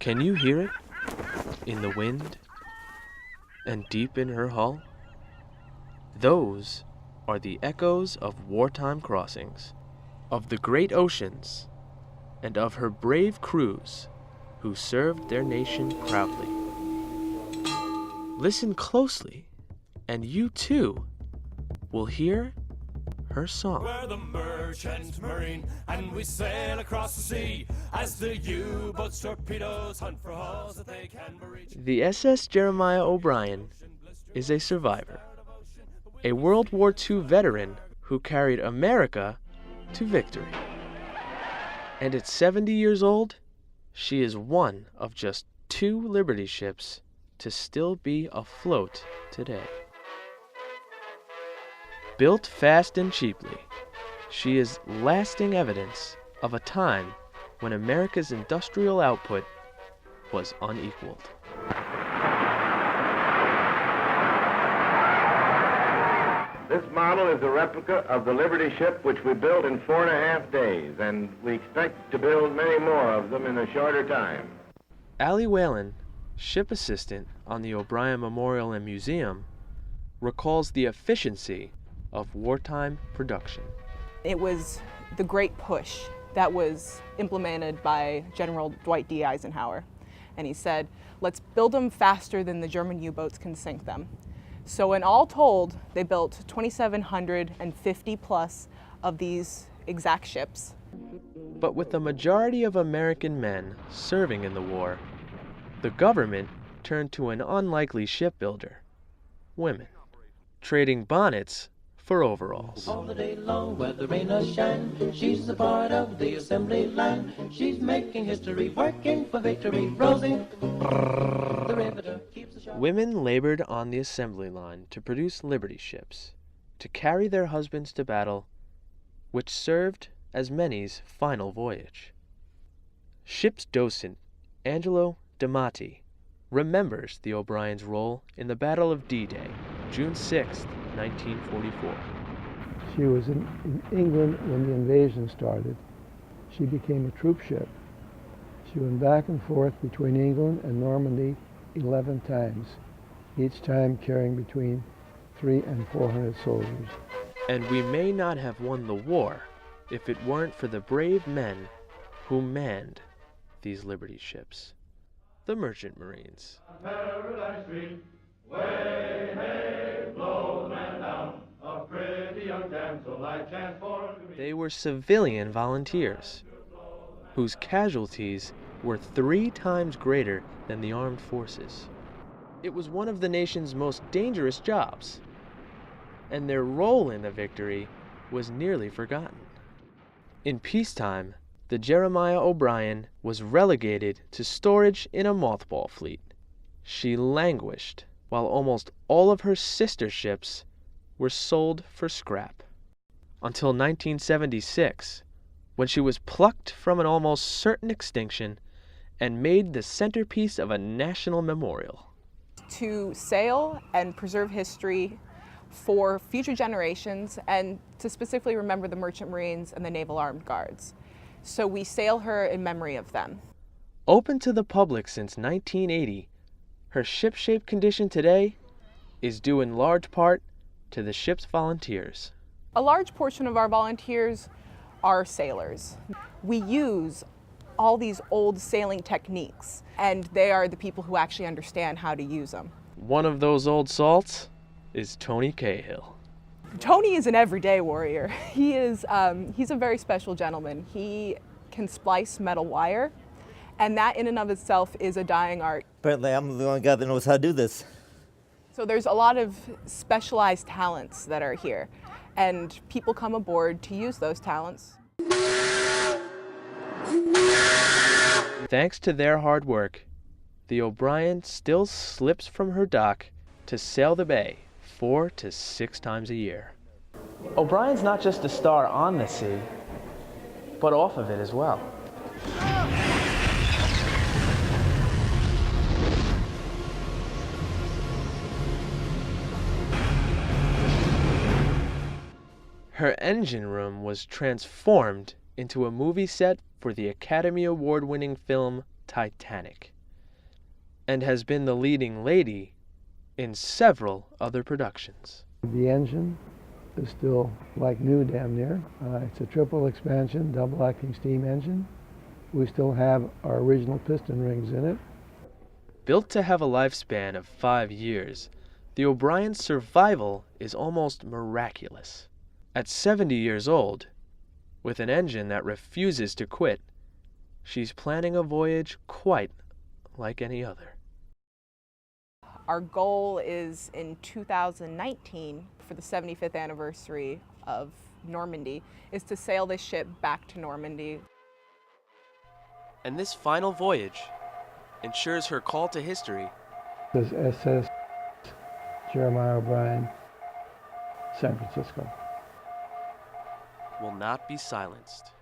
Can you hear it in the wind and deep in her hull? Those are the echoes of wartime crossings, of the great oceans, and of her brave crews who served their nation proudly. Listen closely, and you too will hear her song. We're the merchant marine, and we sail across the sea as the U-boats torpedoes hunt for hulls that they can reach. The SS Jeremiah O'Brien is a survivor, a World War II veteran who carried America to victory. And at 70 years old, she is one of just 2 Liberty ships to still be afloat today. Built fast and cheaply, she is lasting evidence of a time when America's industrial output was unequaled. This model is a replica of the Liberty ship, which we built in 4.5 days, and we expect to build many more of them in a shorter time. Allie Whalen, ship assistant on the O'Brien Memorial and Museum, recalls the efficiency of wartime production. It was the great push that was implemented by General Dwight D. Eisenhower. And he said, let's build them faster than the German U-boats can sink them. So in all told, they built 2,750 plus of these exact ships. But with the majority of American men serving in the war, the government turned to an unlikely shipbuilder, women, trading bonnets for overalls. All the day long, where the rain or shine, she's a part of the assembly line. She's making history, working for victory. Rosie, the riveter, keeps the shop. Women labored on the assembly line to produce Liberty ships, to carry their husbands to battle, which served as many's final voyage. Ship's docent, Angelo Damati, remembers the O'Brien's role in the Battle of D-Day, June 6, 1944. She was in England when the invasion started. She became a troop ship. She went back and forth between England and Normandy 11 times, each time carrying between 300 and 400 soldiers. And we may not have won the war if it weren't for the brave men who manned these Liberty ships, the Merchant Marines. Paradise Street, way, hey, blow the man down, a pretty young damsel I chance for. They were civilian volunteers whose casualties were 3 times greater than the armed forces. It was one of the nation's most dangerous jobs, and their role in the victory was nearly forgotten. In peacetime, the Jeremiah O'Brien was relegated to storage in a mothball fleet. She languished while almost all of her sister ships were sold for scrap. Until 1976, when she was plucked from an almost certain extinction and made the centerpiece of a national memorial. To sail and preserve history for future generations and to specifically remember the Merchant Marines and the Naval Armed Guards. So we sail her in memory of them. Open to the public since 1980, her ship-shape condition today is due in large part to the ship's volunteers. A large portion of our volunteers are sailors. We use all these old sailing techniques, and they are the people who actually understand how to use them. One of those old salts is Tony Cahill. Tony is an everyday warrior. He's a very special gentleman. He can splice metal wire, and that in and of itself is a dying art. Apparently I'm the only guy that knows how to do this. So there's a lot of specialized talents that are here, and people come aboard to use those talents. Thanks to their hard work, the O'Brien still slips from her dock to sail the bay 4 to 6 times a year. O'Brien's not just a star on the sea, but off of it as well. Her engine room was transformed into a movie set for the Academy Award-winning film Titanic, and has been the leading lady in several other productions. The engine is still like new damn near. It's a triple expansion, double acting steam engine. We still have our original piston rings in it. Built to have a lifespan of 5 years, the O'Brien's survival is almost miraculous. At 70 years old, with an engine that refuses to quit, she's planning a voyage quite like any other. Our goal is in 2019, for the 75th anniversary of Normandy, is to sail this ship back to Normandy. And this final voyage ensures her call to history. This is SS Jeremiah O'Brien, San Francisco. Will not be silenced.